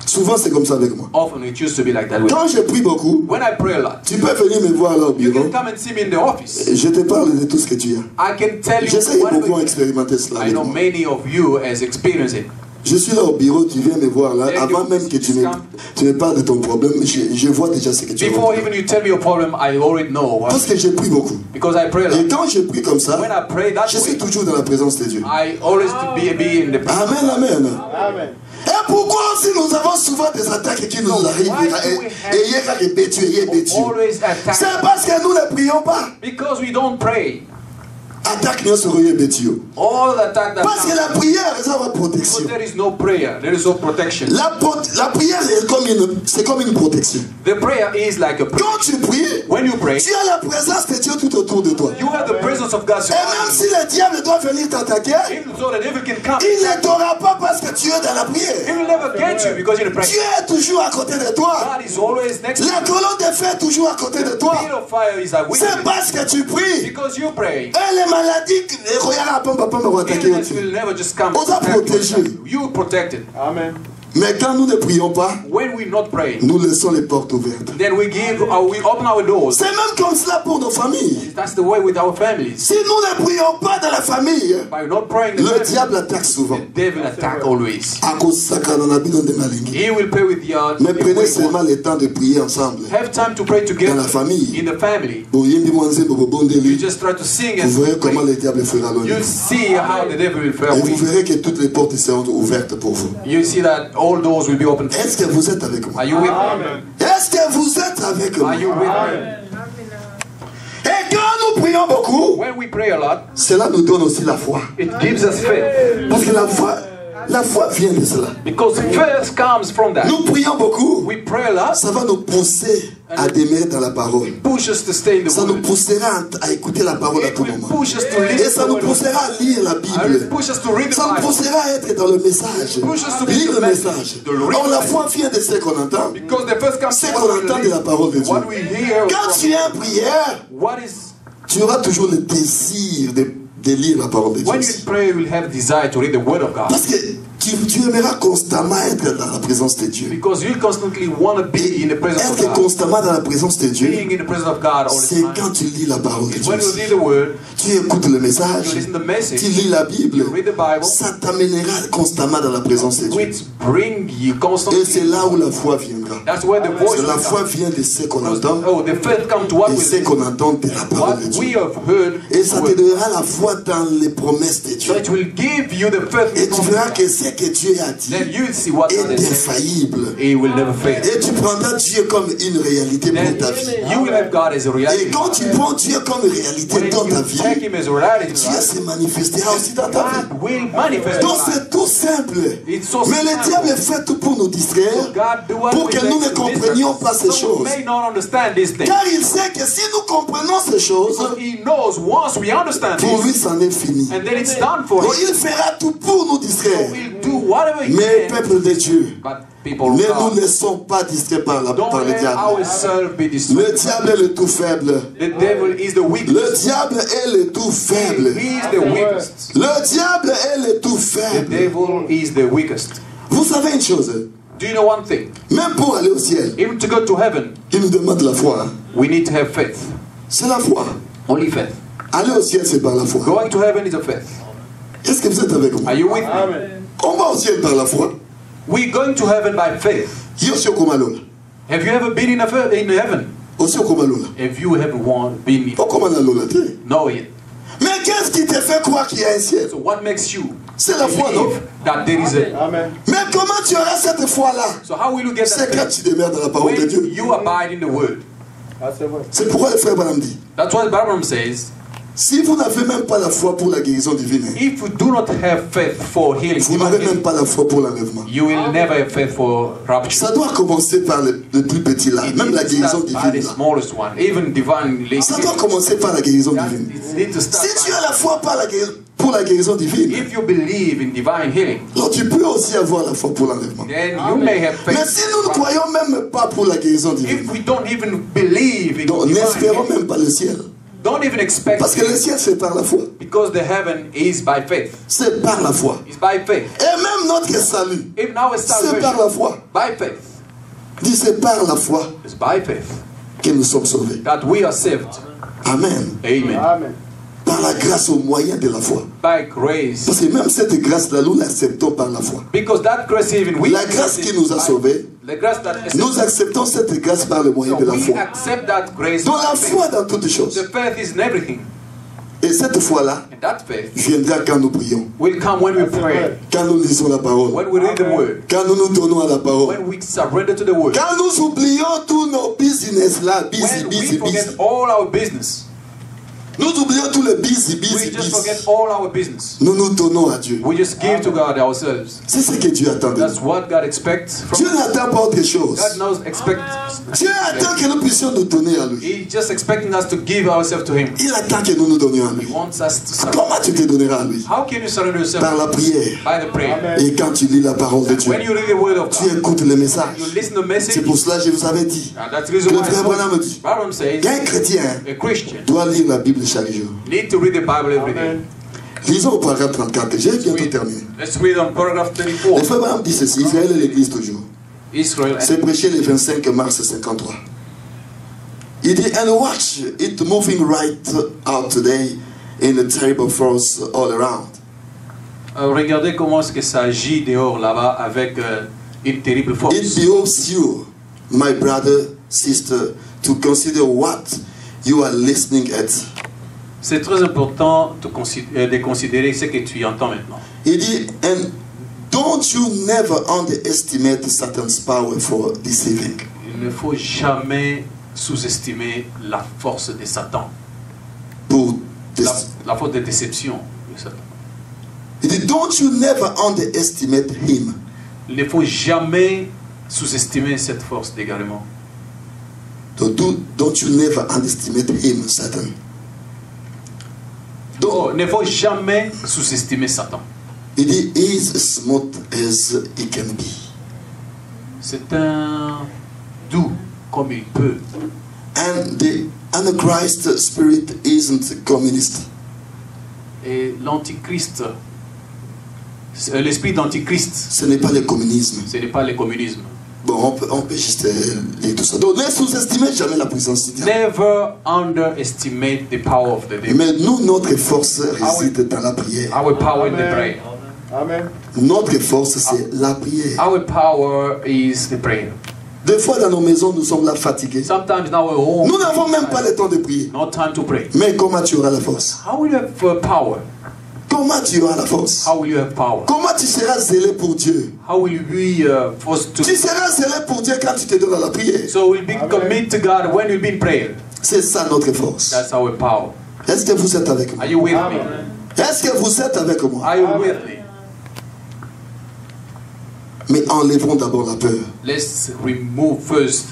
Souvent, c'est comme ça avec moi. Often it used to be like that. Way. Quand je prie beaucoup, When I pray a lot, tu peux venir me voir là au you bureau. can come and see me in the office. Et je te parle de tout ce que tu as. I can tell you J'essaie beaucoup à whatever. expérimenter cela I avec know moi. many of you has experienced it. Je suis là au bureau, tu viens me voir là. Then Avant you même que tu me parles de ton problème, je vois déjà ce que tu as. Before even you tell me your problem, I already know. What, Parce que je prie beaucoup. because I pray a Et lot. quand je prie comme ça, When I pray that je suis way, toujours dans la présence de Dieu. I always be in the presence. Amen, amen. Amen. Et pourquoi aussi nous avons souvent des attaques qui nous arrivent Why do we have- et il y a des bêtus, il y a des bêtus. Always attack. C'est parce que nous ne prions pas. Because we don't pray. Attaque nous sur les bêtus. All the attack that Parce que la comes, prière, ça va protection. because there is no prayer, there is no protection. La prière c'est comme une protection. The prayer is like a prayer. Quand tu pries, When you pray, tu as la présence de Dieu tout autour de toi. you have the presence of God Et même si le diable doit venir t'attaquer, even so the devil can come. il ne t'aura pas parce que tu es dans la He prière. will never get you because you're in Dieu prayer. est toujours à côté de toi. God is always next to La you. colonne de feu est toujours à côté de toi. Pillar of fire is a C'est witness. parce que tu pries. Because you pray. Et les maladies, regarde, papa va attaquer Illness aussi. will never just come. On t'a protégé. You protected. Amen. Mais quand nous ne prions pas, When we not pray, nous laissons les portes ouvertes. then we open our doors. C'est même comme cela pour nos familles. That's the way with our families. Si nous ne prions pas dans la famille, By not praying, the le family, diable attaque souvent. the devil attack always. À cause de ça, quand on habite dans des malingues. He will pray with your. Mais prenez seulement le temps de prier ensemble. Have time to pray Dans together la famille. in the family. Vous You just try to sing and verrez comment pray. le diable fera l'honneur. You see how the devil will fare Et vous with. verrez que toutes les portes seront ouvertes pour vous. You see that all doors will be open. Est-ce que vous êtes avec moi? Are you with me? Amen. Est-ce que vous êtes avec moi? Are you with me? Et quand nous prions beaucoup, When we pray a lot, cela nous donne aussi la foi. it gives us faith. Parce que la foi vient de cela. Because faith comes from that. Nous prions beaucoup, We pray a lot, ça va nous pousser à demeurer dans la parole. push us to stay in the Ça nous word. poussera à écouter la parole à It tout will moment. push us to Et listen ça to nous the word. poussera à lire la And it Bible. push us to read the Ça nous Bible. poussera à être dans le message. Push us to Lire read le the message. message. To read Or la the foi vient de ce qu'on entend. Because the first comes C'est from qu'on what we entend de la read, parole de Dieu. what we hear Quand from. tu es en prière, What is tu auras toujours le désir de lire la parole de Dieu. When you pray, you will have desire to read the Word of God. Parce que tu aimeras constamment être dans la présence de Dieu. Because you constantly want to be in the presence of Être God. constamment dans la présence de Dieu, Being in the presence of God all the c'est time. quand tu lis la parole de Dieu. When you read the Word, Tu écoutes le message, you listen to the message, tu lis la Bible, you read the Bible, ça t'amènera constamment dans la présence de Dieu. which bring you Et constantly. c'est là où la foi viendra. That's where the voice Parce que la will foi come. vient de ce qu'on entend, Oh, the faith come to what et we ce qu'on entend de la parole what de we Dieu. have heard. Et ça te donnera la foi dans les promesses de Dieu. So it will give you the faith. Et tu verras que ce que Dieu a dit Then you see what God est has said. infaillible. He will never fail. Et tu prendras Dieu comme une réalité Then pour ta vie. you will have God as a Et reality. quand tu prends Dieu comme réalité When dans ta you vie, take Him as a reality, Dieu se manifestera aussi dans ta vie. God will manifest. Donc in life. c'est tout simple. It's so Mais le simple. diable est fait tout pour nous distraire, God do what pour we que nous ne make to comprenions distract. pas ces So we choses. may not understand these things. Car il sait que si nous comprenons ces choses, So He knows once we understand pour lui this, c'en est fini. and then it's done for Donc Him. il fera tout pour nous distraire. We'll do whatever He Mais can. peuple de Dieu, But people of ne God, nous laissons pas distraire par don't le let diable. ourselves be Le distracted. diable est le tout faible. The devil is the weakest. Le diable est le tout faible. He is the weakest. Le diable est le tout The faible. devil is the weakest. Vous savez une chose, Do you know one thing? même pour aller au ciel, Even to go to heaven, il nous demande la foi. we need to have faith. C'est la foi. Only faith. Aller au ciel, c'est par la foi. Going to heaven is a faith. Est-ce que vous êtes avec moi? Are you with me? Amen. On va au ciel par la foi. We're going to heaven by faith. Yosio Komalola. Have you ever been in heaven? Osio Komalola. Have you ever been in? Pas comme on a lola, t'es. No yet. Mais qu'est-ce qui te fait croire qu'il y a un ciel? So what makes you C'est la foi, non? believe that there is a? Amen. Mais comment tu auras cette foi-là? So how will you get C'est that quand faith? tu demeures dans la parole de When Dieu. you abide in the word. Ah, c'est vrai. C'est pourquoi le frère Branham dit, That's what Abraham says. si vous n'avez même pas la foi pour la guérison divine, If you do not have faith for healing, vous n'avez même pas la foi pour l'enlèvement. you will never have faith for rapture. Ça doit commencer par le plus petit là, même la guérison It start by divine the là. smallest one, even divine. Ça doit commencer par la guérison That divine. it needs to start Si tu by- as la foi pour la guérison divine, If you believe in divine healing, alors tu peux aussi avoir la foi pour l'enlèvement. then you may have faith. Mais si nous ne croyons même pas pour la guérison divine, If we don't even believe in donc divine n'espérons healing, même pas le ciel. don't even expect Parce que le it, ciel c'est par la foi. because the heaven is by faith. C'est par la foi. It's by faith. Et même notre salut, Even our c'est par salvation, la foi. by faith. Dis c'est par la foi It's by faith que nous sommes sauvés. that we are saved. Amen. Amen. Amen. Par la grâce au moyen de la foi. By grace. Parce que même cette grâce-là, nous l'acceptons par la foi. Because that grace even we La grâce qui nous a sauvés, the grace that nous acceptons cette grâce par le moyen so de la we foi. accept that grace. Donc by la faith. foi dans toutes choses. The faith is in everything. Et cette foi-là And that faith viendra quand nous prions, will come when we pray, quand nous lisons la parole, when we read the word, quand nous nous donnons à la parole, when we surrender to the word, quand nous oublions tous nos business là, busy, when we busy, forget busy. all our business. Nous oublions tout le busy, We busy, just forget busy. all our business. Nous nous donnons à Dieu. We just give to God ourselves. C'est ce que Dieu attend de That's nous. what God expects from Dieu us. n'attend pas autre chose. God knows expect. Dieu attend que nous puissions nous donner à lui. He's just expecting us to give ourselves to Him. Il attend que nous nous donnions à He lui. wants us to surrender. Comment tu te donneras à lui? How can you surrender yourself? Par la prière. By the prayer. Amen. Et quand tu lis la parole de Dieu, When you read the word of tu God, écoutes le message. you listen to the message. C'est pour cela que je vous avais dit. And that's the reason Le why frère Branham dit Branham says qu'un chrétien a Christian doit lire la Bible chaque jour. need to read the Bible every day. Amen. Lisons au paragraphe 34. J'ai bientôt terminé. Let's read on paragraph Le 34. frère Branham dit ceci, Israël et l'Église toujours. Israel. C'est prêché le 25 mars 53. Il dit, and watch it moving right out today in a terrible force all around. Regardez comment est-ce que ça agit dehors là-bas avec une terrible It force. behoves you, my brother, sister, to consider what you are listening at. C'est très important de considérer ce que tu entends maintenant. Il dit, and don't you never underestimate Satan's power for deceiving. Il ne faut jamais sous-estimer la force de Satan, Pour la force de déception de Satan. Il dit, don't you never underestimate him. Il ne faut jamais sous-estimer cette force d'égarement. Don't you never underestimate him, Satan. Oh, il ne faut jamais sous-estimer Satan. Il dit, he is as smooth as he can be. C'est un doux comme il peut. And the Antichrist spirit isn't communist. Et l'antichrist, l'esprit d'antichrist, Ce n'est pas le communisme. ce n'est pas le communisme. Bon, on peut juste lire tout ça. Donc, ne sous-estimez jamais la puissance du diable. Never underestimate the power of the devil. Mais nous, notre force réside dans la prière. Our power in the prayer. Amen. Notre force, c'est la prière. Our power is the prayer. Des fois, dans nos maisons, nous sommes là fatigués. Sometimes now we're home. Nous n'avons même pas le temps de prier. No time to pray. Mais comment tu auras la force? How will you have power? Comment tu auras la force? How will you have power? Comment tu seras zélé pour Dieu? How will you be forced to? Tu seras zélé pour Dieu quand tu te donnes à la prière. So we'll be committed to God when you'll be in prayer. C'est ça notre force. That's our power. Est-ce que vous êtes avec moi? Are you with me? Est-ce que vous êtes avec moi? Are you with me? Mais enlevons d'abord la peur. Let's remove first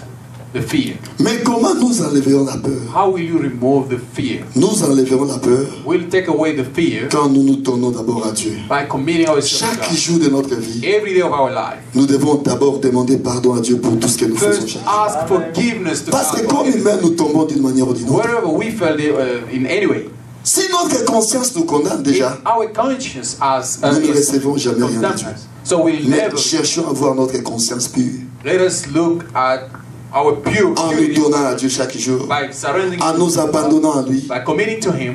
the fear. Mais comment nous enlèverons la peur? How will you remove the fear? Nous enlèverons la peur We'll take away the fear quand nous nous tournons d'abord à Dieu. by committing ourselves to Chaque God. jour de notre vie, Every day of our life. nous devons d'abord demander pardon à Dieu pour tout ce que nous faisons First, chaque jour. ask forgiveness to Parce que God. comme humains, nous tombons d'une manière ou d'une autre. Wherever we felt in any way. Si notre conscience nous condamne déjà, Our conscience as nous ne is recevons jamais rien de condemns Dieu. us. So we'll Mais never. cherchons à voir notre conscience pure Let us look at our pure en nous purity donnant à Dieu chaque jour, by surrendering en to nous abandonnant à lui. by committing to Him.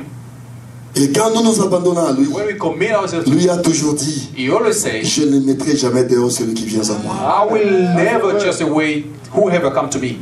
Et quand nous nous abandonnons à lui, When we commit ourselves to lui a toujours dit, He always says, je ne mettrai jamais dehors celui qui vient à moi. I will never just away whoever come to me.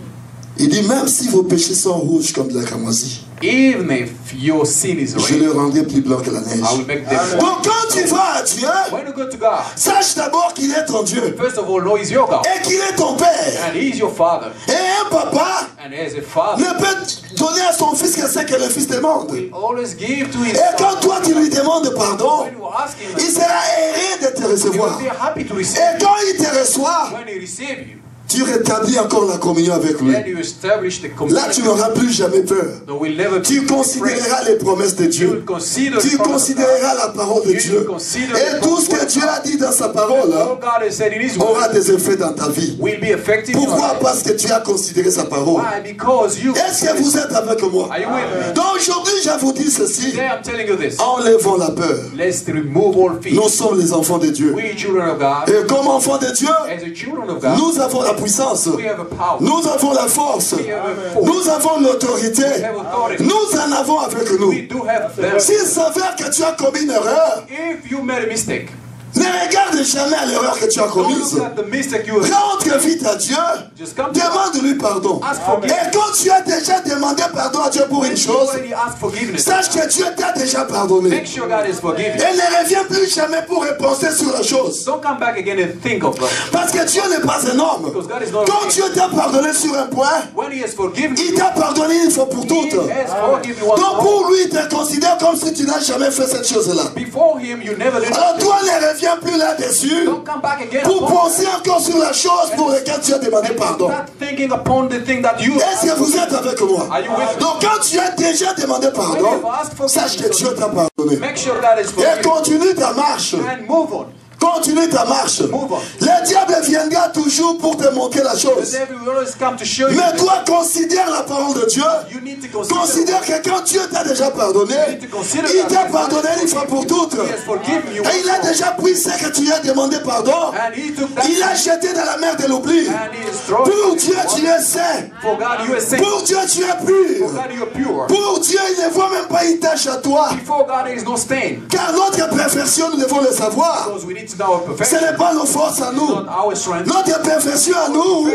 Il dit, même si vos péchés sont rouges comme de la cramoisie, Even if your sin is je red, le rendrai plus blanc que la neige. I will make them white. Donc quand tu vas à Dieu, When you go to God, sache d'abord qu'il est ton Dieu first of all, know He's your God. et qu'il est ton Père. And He's your Father. Et un papa And as a Father, ne peut donner à son fils que ce que le fils demande. He always give to His Et quand Son. toi tu lui demandes pardon, When you ask Him, il sera heureux de te He will recevoir. be happy to receive Et you. quand il te reçoit, When He receives you, tu rétablis encore la communion avec lui. then you establish the Là, tu community. n'auras plus jamais peur. So we'll never Tu be afraid. considéreras les promesses de You Dieu. will consider Tu the promise of considéreras la parole de You Dieu. consider Et the tout ce que promise Dieu a dit dans sa parole All God has said in His aura word des effets dans ta vie. will be effective. in your Pourquoi? life. Parce que tu as considéré sa parole. Why? Because you. Est-ce que vous êtes avec moi? Are you with me? Donc aujourd'hui, je vous dis ceci. Today I'm telling you this. Enlevons la peur. Let's remove all fear. Nous sommes les enfants de Dieu. We children of God. Et comme enfants de Dieu, As the children of God, nous avons la puissance. we have a power. Nous avons la force. We have a force. Nous avons l'autorité. We have authority. Nous en avons avec We nous. do have them. S'il s'avère que tu as commis une erreur, If you made a mistake, ne regarde jamais à l'erreur que tu as don't commise. look at the mistake you have. Rentre vite à Dieu. Just come to Demande-lui pardon. ask forgiveness. Et quand tu as déjà demandé pardon à Dieu pour une You chose, already ask forgiveness. sache que Dieu t'a déjà pardonné. Make sure God is forgiving. Et ne reviens plus jamais pour repenser sur la chose. Don't come back again and think of God. Parce que Dieu n'est pas un homme. Because God is not Quand a Dieu t'a pardonné sur un point, When He has forgiven il you, t'a pardonné une fois pour He toutes. has forgiven you once Donc more. pour lui, il te considère comme si tu n'as jamais fait cette chose-là. Before Him, you never did. Alors toi, ne reviens plus là-dessus Don't come back again. pour upon penser encore sur la chose pour laquelle tu as demandé pardon. Start thinking upon the thing that you. Est-ce que vous êtes avec moi? Are you with me? Donc quand tu as déjà demandé pardon, sache que Dieu t'a pardonné. Make sure God is Et forgiving continue ta marche. and move on. Continue ta marche. Move on. Le diable viendra toujours pour te montrer la The chose. devil will always come to show you. Mais toi, considère la parole de Dieu. You need to consider. Considère que quand Dieu t'a déjà pardonné, il t'a pardonné une fois pour toutes. He has forgiven you. Et il a déjà pris ce que tu as demandé pardon. And He took that. Il l'a jeté dans la mer de l'oubli. And He is throwing. Pour Dieu, tu es saint. For God, you are saint. Pour Dieu, tu es For pur. God, you are pure. Pour Dieu, il ne voit même pas une tâche à toi. Before God, there is no stain. Car notre perfection, nous devons le savoir. Because we need to know our Ce perfection, n'est pas nos forces à nous. not our strength, Notre perfection à nous,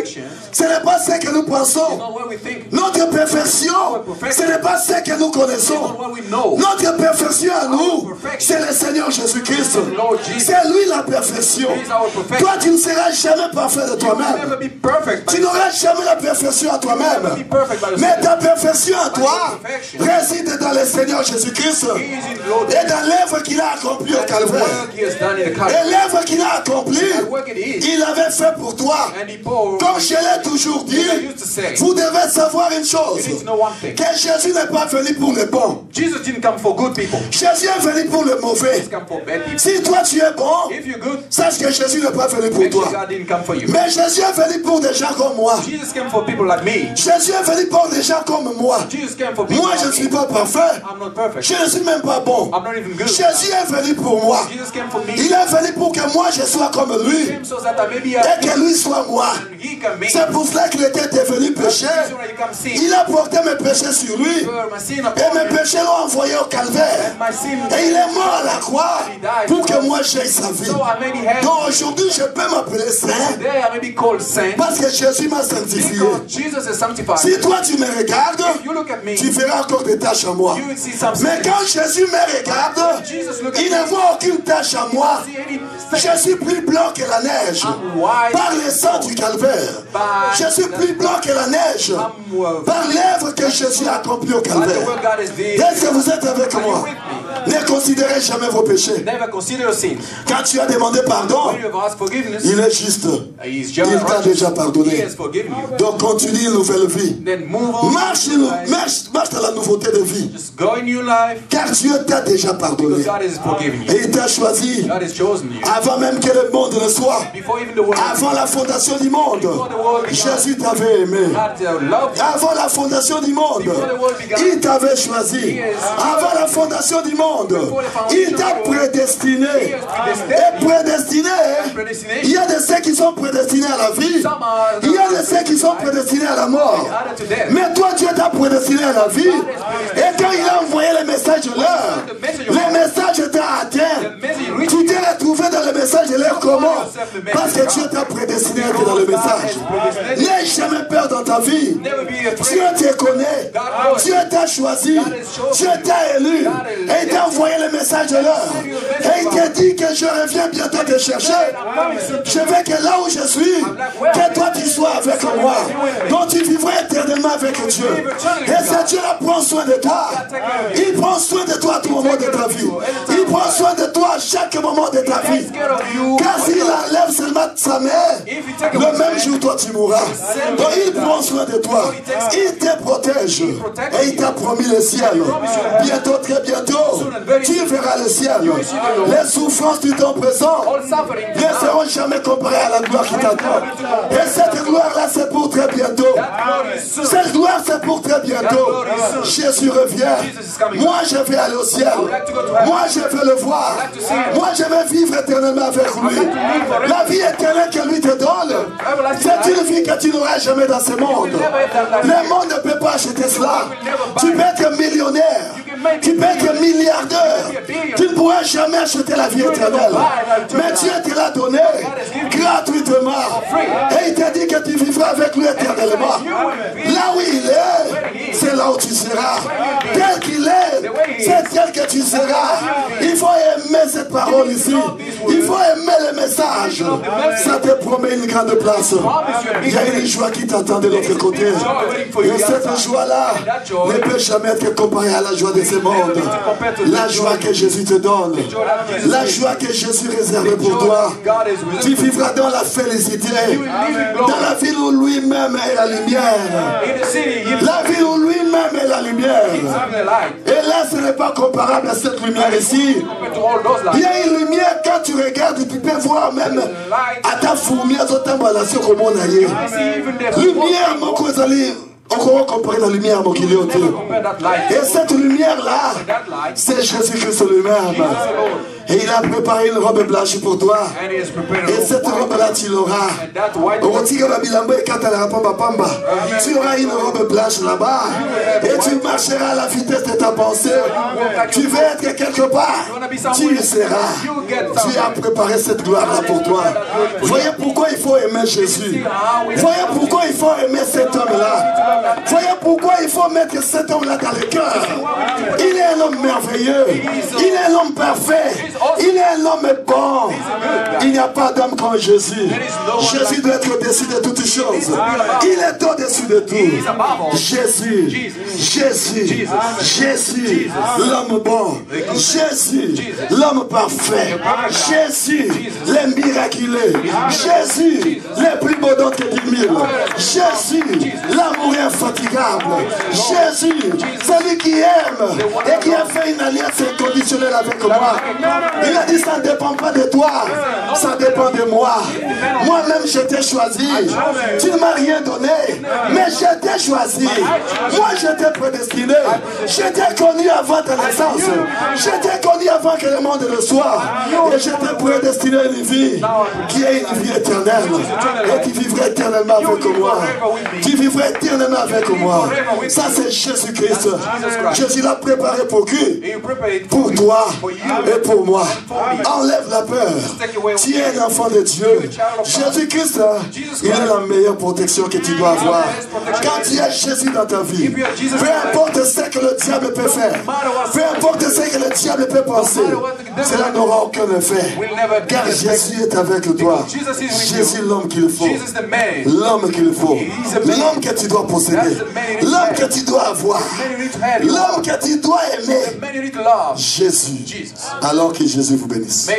ce n'est pas ce que nous pensons. not what we think, Notre perfection, ce n'est pas ce que nous not connaissons. what we know. Notre perfection à nous, c'est le Seigneur Jésus-Christ. C'est lui la perfection. He is our perfection. Toi, tu ne seras jamais parfait de You will never toi-même. be perfect. Tu n'auras jamais la perfection à Never be toi-même. perfect by Mais yourself. ta perfection à toi réside dans le Seigneur Jésus-Christ He is in the Lord. et dans l'œuvre qu'il a accomplie au The Calvaire. work He has done in the Et Calvary. l'œuvre qu'il a accomplie, that work it is, il l'avait fait pour toi. and he poured. Comme je l'ai toujours dit, I used to say, vous devez savoir une chose, you need to know one thing. que Jésus n'est pas venu pour les bons. Jesus didn't come for good people. Jésus est venu pour les mauvais. He's come for bad people. Si toi tu es bon, If you're good, sache que Jésus n'est pas venu pour make sure toi. God didn't come for you. Mais Jésus est venu pour des gens comme moi. Jesus came for people like me. Jésus est venu pour des gens comme moi. Jesus came for people Moi, je ne like suis me. pas parfait. I'm not perfect. Je ne suis même pas bon. I'm not even good. Jésus est venu pour moi. Jesus came for me. Il est venu pour que moi je sois comme He lui came so that I may be et happy que lui soit moi. and he can make. C'est pour cela qu'il était devenu péché. That's the reason why you come see. Il a porté mes péchés sur lui Bear my sin et upon mes me. péchés l'ont envoyé au calvaire. And my sin. Et il est mort à la croix pour que moi j'aie sa vie. So I may be happy. Donc aujourd'hui je peux m'appeler saint Today I may be called saint. parce que Jésus m'a sanctifié. Because Jesus is sanctified. Si toi tu me regardes, If you look at me, tu verras encore des tâches à moi. you will see some Mais sin. quand Jésus me regarde, Jesus look at il me. ne voit aucune tâche à moi. See any Je suis plus blanc que la neige I'm white. par le sang du calvaire. Je suis plus blanc que la neige par l'œuvre que Jésus a accomplie au But the calvaire. word God is there. Est-ce que vous êtes avec Are you moi? with me? Ne considérez jamais vos péchés. Never consider your sin. Quand tu as demandé pardon, When you have asked forgiveness, il est juste. He's Il just t'a righteous. déjà He pardonné. has forgiven you. Donc continue une nouvelle vie. Then move on. Marche dans la nouveauté de vie. Just go in your life Car Dieu t'a déjà pardonné. because God has forgiven you. Et il t'a choisi God has chosen you. avant même que le monde ne soit. Before even the world, Avant la fondation du monde, Jésus t'avait aimé. God loved you. Avant la fondation du monde, il t'avait choisi. Avant la fondation du monde, il t'a prédestiné. Et prédestiné, il y a de ceux qui sont prédestinés à la vie. Il y a de ceux qui sont prédestinés à la mort. Added to death. Mais toi, Dieu t'a prédestiné à la vie. Et quand il a envoyé le message de l'heure, le message t'a atteint. Tu t'es retrouvé dans le message de l'heure comment? Parce que Dieu t'a prédestiné à être dans le message. N'aie jamais peur dans ta vie. Never be Dieu afraid. te connaît. Dieu t'a choisi. Dieu t'a élu. Et il t'a envoyé le message de l'heure. Et il t'a dit que je reviens bientôt te chercher. Je veux que là où je suis, que toi tu sois avec moi. Donc tu vivras éternellement avec Dieu. Et ce Dieu-là prend soin de toi. Il prend soin de toi à tout moment de ta vie. Il prend soin de toi à chaque moment de ta vie. Car s'il enlève seulement sa mère, le même jour toi tu mourras. Donc il prend soin de toi. Il te protège. Et il t'a promis le ciel. Bientôt, très bientôt, tu verras le ciel. Les souffrances du temps présent All suffering ne seront jamais comparées à la gloire qui t'attend. Et cette gloire-là, c'est pour très bientôt. Cette gloire, c'est pour très bientôt. Jésus revient. Moi, je vais aller au ciel. Moi, je vais le voir. Moi, je vais vivre éternellement avec lui. La vie éternelle que lui te donne, c'est une vie que tu n'auras jamais dans ce monde. Le monde ne peut pas acheter cela. Tu peux être millionnaire. Tu peux être milliardaire. Tu ne pourras jamais acheter la vie éternelle. Mais Dieu te l'a donné gratuitement. Et il t'a dit que tu vivras avec lui éternellement. Là où il est, c'est là où tu seras. Tel qu'il est, c'est tel que tu seras. Il faut aimer cette parole ici. Il faut aimer le message. Ça te promet une grande place. Il y a une joie qui t'attend de l'autre côté. Et cette joie-là ne peut jamais être comparée à la joie de ce monde. La joie que Jésus te donne. La joie que Jésus réserve pour toi. Tu vivras dans la félicité. Dans la ville où lui-même est la lumière. La ville où lui-même est la lumière. Et là, ce n'est pas comparable à cette lumière ici. Il y a une lumière, quand tu regardes, tu peux voir même à ta fourmi, à ton embalation comme on a eu. Lumière, mon cousin, on va comparer la lumière à mon kilioté. Et cette lumière-là, c'est Jésus-Christ lui-même. Et il a préparé une robe blanche pour toi. Et cette robe-là, tu l'auras. Tu auras une robe blanche là-bas. Et tu marcheras à la vitesse de ta pensée. Tu veux être quelque part. Tu y seras. Tu as préparé cette gloire-là pour toi. Voyez pourquoi il faut aimer Jésus. Voyez pourquoi il faut aimer cet homme-là. Voyez pourquoi il faut mettre cet homme-là dans le cœur. Il est un homme merveilleux. Il est un homme parfait. Il est un homme bon. Il n'y a pas d'homme comme Jésus. Jésus doit être au-dessus de toutes choses. Il est au-dessus de tout. Jésus, Jésus, Jésus, l'homme bon. Jésus, l'homme parfait. Jésus, les miraculeux. Jésus, les plus beaux dons que 10 000. Jésus, l'amour infatigable. Jésus, celui qui aime et qui a fait une alliance inconditionnelle avec moi. Il a dit ça ne dépend pas de toi, ça dépend de moi. Moi-même je t'ai choisi. Tu ne m'as rien donné, mais je t'ai choisi. Moi je t'ai prédestiné. Je t'ai connu avant ta naissance. Je t'ai connu avant que le monde le soit. Et je t'ai prédestiné une vie qui est une vie éternelle. Et qui vivrait éternellement avec moi. Tu vivrais éternellement avec moi. Ça c'est Jésus-Christ. Jésus l'a préparé pour qui? Pour toi et pour moi. Enlève la peur. Tu es un enfant de Dieu. Jésus-Christ, il est la meilleure protection que tu dois avoir. Quand tu as Jésus dans ta vie, peu importe ce que le diable peut faire, peu importe ce que le diable peut penser, cela n'aura aucun effet. Car Jésus est avec toi. Jésus l'homme qu'il faut. L'homme qu'il faut. L'homme que tu dois posséder. L'homme que tu dois avoir. L'homme que tu dois aimer. Jésus. Alors que Jésus vous bénisse.